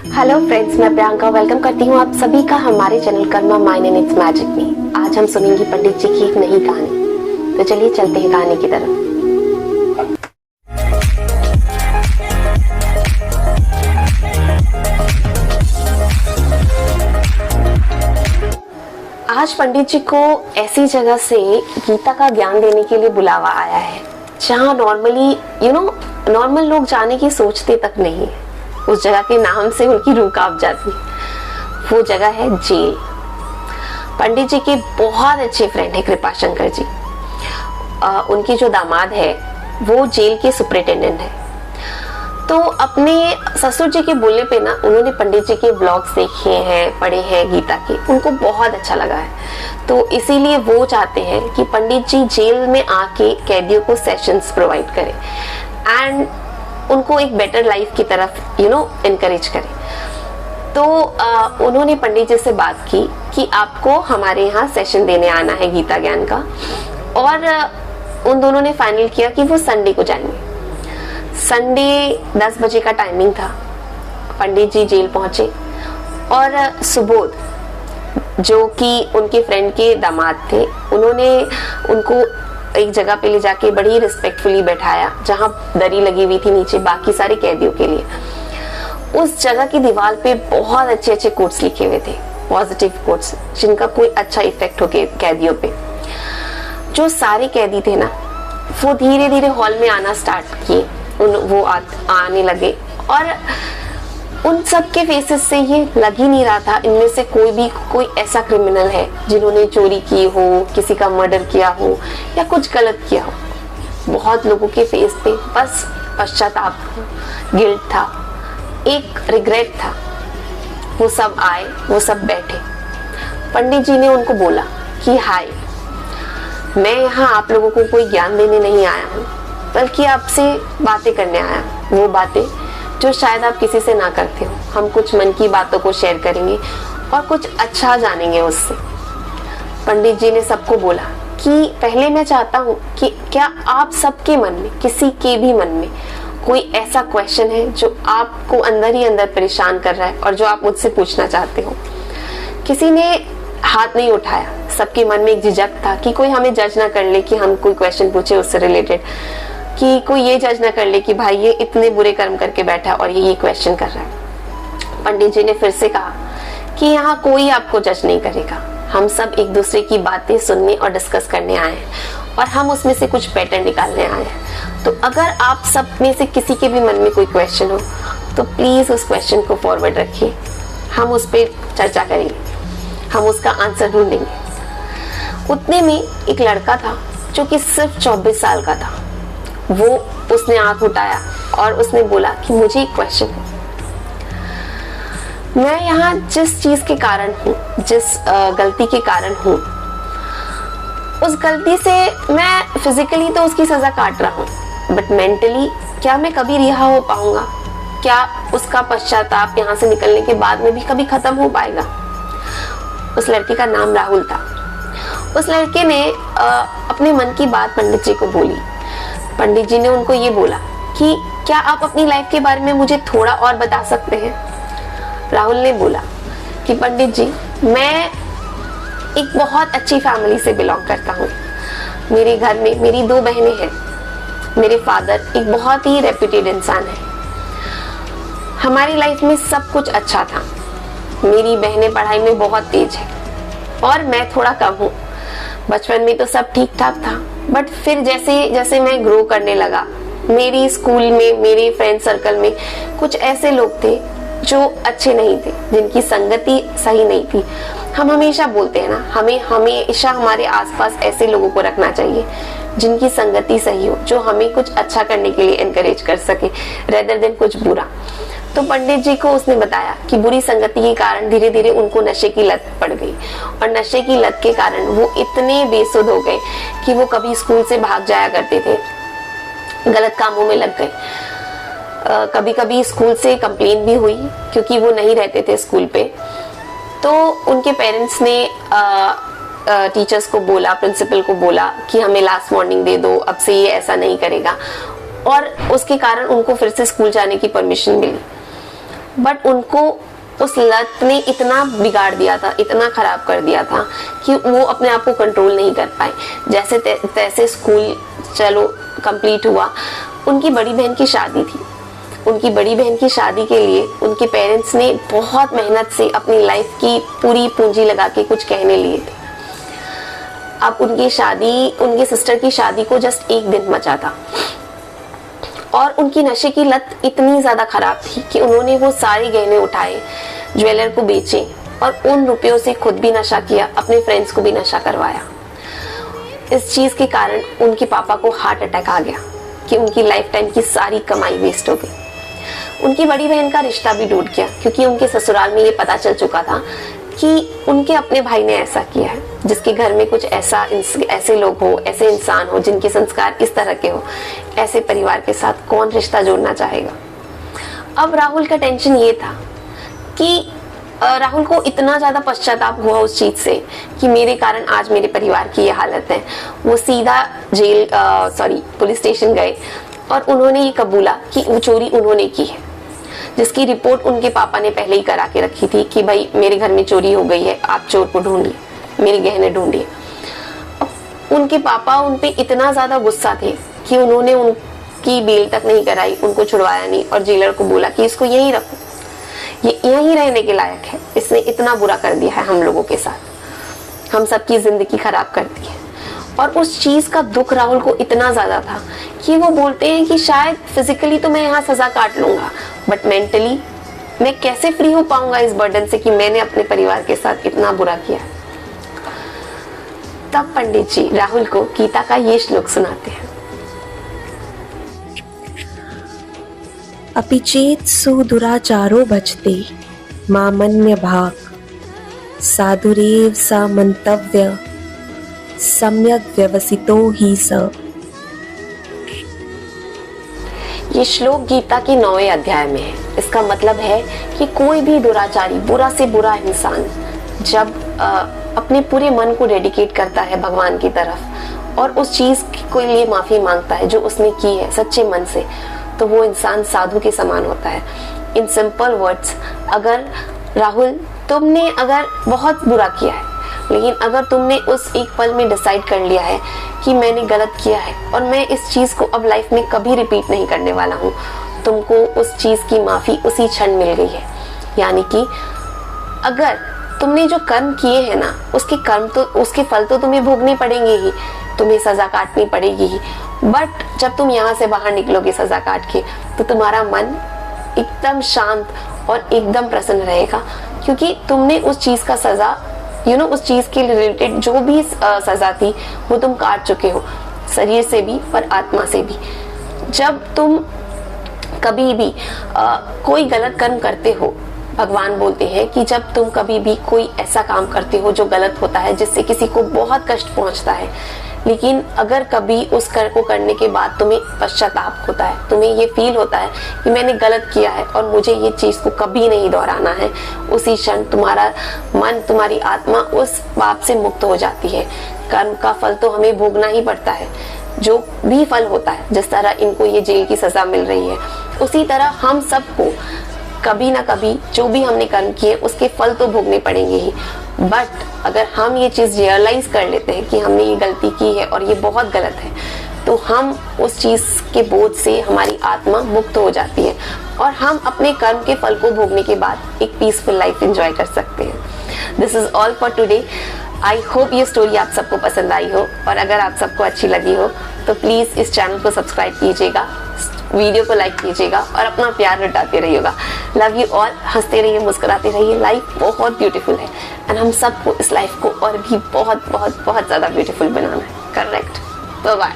Hello friends, मैं Priyanka welcome करती हूँ आप सभी का हमारे channel Karma mine and it's magic में। आज हम सुनेंगे पंडित जी की एक नई कहानी। तो चलिए चलते हैं कहानी की तरफ। आज पंडित जी को ऐसी जगह से गीता का ज्ञान देने के लिए बुलावा आया है जहाँ नॉर्मली नॉर्मल लोग जाने की सोचते तक नहीं है। उस जगह के नाम से उनकी रूह कांप जाती है। वो जगह है जेल। पंडित जी के बहुत अच्छे फ्रेंड है कृपाशंकर जी। उनके जो दामाद है वो जेल के सुपरिटेंडेंट है। तो अपने ससुर जी के बोलने पे ना उन्होंने पंडित जी के ब्लॉग्स देखे हैं, पढ़े हैं गीता के, उनको बहुत अच्छा लगा है। तो इसीलिए वो चाहते हैं कि पंडित जी जेल में आके कैदियों को सेशंस प्रोवाइड करें एंड उनको एक बेटर लाइफ की तरफ इनकरेज करें। तो उन्होंने पंडित जी से बात की कि आपको हमारे यहाँ सेशन देने आना है गीता ज्ञान का, और उन दोनों ने फाइनल किया कि वो संडे को जाएंगे। संडे 10 बजे का टाइमिंग था। पंडित जी जेल पहुंचे और सुबोध जो कि उनके फ्रेंड के दामाद थे, उन्होंने उनको एक जगह पे ले जाके बड़ी रिस्पेक्टफुली बैठाया जहां दरी लगी हुई थी नीचे बाकी सारे कैदियों के लिए। उस जगह की दीवार पे बहुत अच्छे अच्छे कोट्स लिखे हुए थे, पॉजिटिव कोट्स जिनका कोई अच्छा इफेक्ट हो कैदियों पे। जो सारे कैदी थे ना वो धीरे धीरे हॉल में आना स्टार्ट किए। वो आने लगे और उन सब के फेसेस से ये लग ही नहीं रहा था इनमें से कोई ऐसा क्रिमिनल है जिन्होंने चोरी की हो, किसी का मर्डर किया हो या कुछ गलत किया हो। बहुत लोगों के फेस पे बस पश्चाताप, गिल्ट था, एक रिग्रेट था। वो सब आए, वो सब बैठे। पंडित जी ने उनको बोला कि हाय, मैं यहाँ आप लोगों को कोई ज्ञान देने नहीं आया हूँ, बल्कि आपसे बातें करने आया हूँ। वो बातें जो शायद आप किसी से ना करते हो। हम कुछ मन की बातों को शेयर करेंगे और कुछ अच्छा जानेंगे उससे। पंडित जी ने सबको बोला कि पहले मैं चाहता हूँ कि क्या आप सबके मन में, किसी के भी मन में कोई ऐसा क्वेश्चन है जो आपको अंदर ही अंदर परेशान कर रहा है और जो आप मुझसे पूछना चाहते हो। किसी ने हाथ नहीं उठाया। सबके मन में एक झिझक था कि कोई हमें जज ना कर ले कि हम कोई क्वेश्चन पूछे उससे रिलेटेड, कि कोई ये जज ना कर ले कि भाई ये इतने बुरे कर्म करके बैठा और ये क्वेश्चन कर रहा है। पंडित जी ने फिर से कहा कि यहाँ कोई आपको जज नहीं करेगा। हम सब एक दूसरे की बातें सुनने और डिस्कस करने आए हैं और हम उसमें से कुछ पैटर्न निकालने आए हैं। तो अगर आप सब में से किसी के भी मन में कोई क्वेश्चन हो तो प्लीज उस क्वेश्चन को फॉरवर्ड रखिए। हम उस पर चर्चा करेंगे, हम उसका आंसर ढूंढेंगे। उतने में एक लड़का था जो कि सिर्फ 24 साल का था। उसने आंख उठाया और उसने बोला कि मुझे एक क्वेश्चन है। मैं यहाँ जिस चीज के कारण हूँ, जिस गलती के कारण हूँ, उस गलती से मैं फिजिकली तो उसकी सजा काट रहा हूँ, बट मेंटली क्या मैं कभी रिहा हो पाऊंगा? क्या उसका पश्चाताप यहाँ से निकलने के बाद में भी कभी खत्म हो पाएगा? उस लड़के का नाम राहुल था। उस लड़के ने अपने मन की बात पंडित जी को बोली। पंडित जी ने उनको ये बोला कि क्या आप अपनी लाइफ के बारे में मुझे थोड़ा और बता सकते हैं? राहुल ने बोला कि पंडित जी, मैं एक बहुत अच्छी फैमिली से बिलोंग करता हूँ। मेरे घर में मेरी 2 बहनें हैं। मेरे फादर एक बहुत ही रेप्यूटेड इंसान है। हमारी लाइफ में सब कुछ अच्छा था। मेरी बहनें पढ़ाई में बहुत तेज है और मैं थोड़ा कम हूँ। बचपन में तो सब ठीक ठाक था, बट फिर जैसे जैसे मैं ग्रो करने लगा, मेरी स्कूल में, मेरे फ्रेंड सर्कल में कुछ ऐसे लोग थे जो अच्छे नहीं थे, जिनकी संगति सही नहीं थी। हम हमेशा बोलते हैं ना, हमें हमेशा हमारे आसपास ऐसे लोगों को रखना चाहिए जिनकी संगति सही हो, जो हमें कुछ अच्छा करने के लिए एनकरेज कर सके रेदर देन कुछ बुरा। तो पंडित जी को उसने बताया कि बुरी संगति के कारण धीरे धीरे उनको नशे की लत पड़ गई और नशे की लत के कारण वो इतने बेसुध हो गए कि वो कभी स्कूल से भाग जाया करते थे, गलत कामों में लग गए। कभी कभी स्कूल से कंप्लेन भी हुई क्योंकि वो नहीं रहते थे स्कूल पे। तो उनके पेरेंट्स ने टीचर्स को बोला, प्रिंसिपल को बोला कि हमें लास्ट वार्निंग दे दो, अब से ये ऐसा नहीं करेगा, और उसके कारण उनको फिर से स्कूल जाने की परमिशन मिली। बट उनको उस लत ने इतना बिगाड़ दिया था, इतना खराब कर दिया था कि वो अपने आप को कंट्रोल नहीं कर पाए। जैसे तैसे स्कूल चलो कंप्लीट हुआ, उनकी बड़ी बहन की शादी थी। उनकी बड़ी बहन की शादी के लिए उनके पेरेंट्स ने बहुत मेहनत से अपनी लाइफ की पूरी पूंजी लगा के कुछ कहने लिए थे। अब उनकी सिस्टर की शादी को जस्ट एक दिन बचा था और उनकी नशे की लत इतनी ज्यादा खराब थी कि उन्होंने वो सारे गहने उठाए, ज्वेलर को बेचे और उन रुपयों से खुद भी नशा किया, अपने फ्रेंड्स को भी नशा करवाया। इस चीज के कारण उनके पापा को हार्ट अटैक आ गया कि उनकी लाइफ टाइम की सारी कमाई वेस्ट हो गई। उनकी बड़ी बहन का रिश्ता भी टूट गया क्योंकि उनके ससुराल में ये पता चल चुका था कि उनके अपने भाई ने ऐसा किया है। जिसके घर में कुछ ऐसे लोग हो, ऐसे इंसान हो जिनके संस्कार इस तरह के हो, ऐसे परिवार के साथ कौन रिश्ता जोड़ना चाहेगा। अब राहुल का टेंशन ये था कि राहुल को इतना ज्यादा पश्चाताप हुआ उस चीज से कि मेरे कारण आज मेरे परिवार की ये हालत है। वो सीधा पुलिस स्टेशन गए और उन्होंने ये कबूला कि वो चोरी उन्होंने की है, जिसकी रिपोर्ट उनके पापा ने पहले ही करा के रखी थी कि भाई मेरे घर में चोरी हो गई है, आप चोर को ढूंढिए, मेरे गहने ढूंढिए। उनके पापा उन पे इतना ज्यादा गुस्सा थे कि उन्होंने उनकी बेल तक नहीं कराई, उनको छुड़वाया नहीं और जेलर को बोला कि इसको यहीं रखो, ये यहीं रहने के लायक है, इसने इतना बुरा कर दिया है हम लोगों के साथ, हम सबकी जिंदगी खराब कर दी है। और उस चीज का दुख राहुल को इतना ज्यादा था कि वो बोलते हैं कि शायद फिजिकली तो मैं यहाँ सजा काट लूंगा, बट मेंटली मैं कैसे फ्री हो पाऊंगा इस बर्डन से कि मैंने अपने परिवार के साथ इतना बुरा किया। तब पंडित जी राहुल को गीता का ये श्लोक सुनाते हैं। अपि चेत सुदुराचारो भजते मामन्य भाग साधुरेव स मंतव्य सम्यक व्यवसितो ही स। ये श्लोक गीता के 9वें अध्याय में है। इसका मतलब है कि कोई भी दुराचारी, बुरा से बुरा इंसान जब अपने पूरे मन को डेडिकेट करता है भगवान की तरफ और उस चीज के लिए माफी मांगता है जो उसने की है सच्चे मन से, तो वो इंसान साधु के समान होता है। इन सिंपल वर्ड्स, अगर राहुल तुमने अगर बहुत बुरा किया है, लेकिन अगर तुमने उस एक पल में डिसाइड कर लिया है कि मैंने गलत किया है और मैं इस चीज को अब लाइफ में कभी रिपीट नहीं करने वाला हूँ, तुमको उस चीज की माफी उसी क्षण मिल गई है। यानी कि अगर तुमने जो कर्म किए हैं ना, उसके फल तो तुम्हें भोगने पड़ेंगे ही, तुम्हें सजा काटनी पड़ेगी ही, बट जब तुम यहाँ से बाहर निकलोगे सजा काट के, तो तुम्हारा मन एकदम शांत और एकदम प्रसन्न रहेगा क्योंकि तुमने उस चीज का सजा उस चीज के रिलेटेड जो भी सजा थी वो तुम काट चुके हो, शरीर से भी और आत्मा से भी। जब तुम कभी भी कोई गलत कर्म करते हो, भगवान बोलते हैं कि जब तुम कभी भी कोई ऐसा काम करते हो जो गलत होता है, जिससे किसी को बहुत कष्ट पहुंचता है, लेकिन अगर कभी उस कर को करने के बाद तुम्हें पश्चाताप होता है, तुम्हें ये फील होता है कि मैंने गलत किया है और मुझे ये चीज को कभी नहीं दोहराना है, उसी क्षण तुम्हारा मन, तुम्हारी आत्मा उस पाप से मुक्त हो जाती है। कर्म का फल तो हमें भोगना ही पड़ता है, जो भी फल होता है। जिस तरह इनको ये जेल की सजा मिल रही है, उसी तरह हम सबको कभी ना कभी जो भी हमने कर्म किए उसके फल तो भोगने पड़ेंगे ही। बट अगर हम ये चीज रियलाइज कर लेते हैं कि हमने ये गलती की है और ये बहुत गलत है, तो हम उस चीज के बोझ से हमारी आत्मा मुक्त हो जाती है और हम अपने कर्म के फल को भोगने के बाद एक पीसफुल लाइफ एंजॉय कर सकते हैं। This is all for today. I hope ये स्टोरी आप सबको पसंद आई हो, और अगर आप सबको अच्छी लगी हो तो प्लीज इस चैनल को सब्सक्राइब कीजिएगा, वीडियो को लाइक कीजिएगा और अपना प्यार लुटाते रहिएगा। Love you all. हंसते रहिए, मुस्कुराते रहिए। लाइफ बहुत ब्यूटीफुल है एंड हम सबको इस लाइफ को और भी बहुत बहुत बहुत ज्यादा ब्यूटीफुल बनाना है। करेक्ट। Bye bye.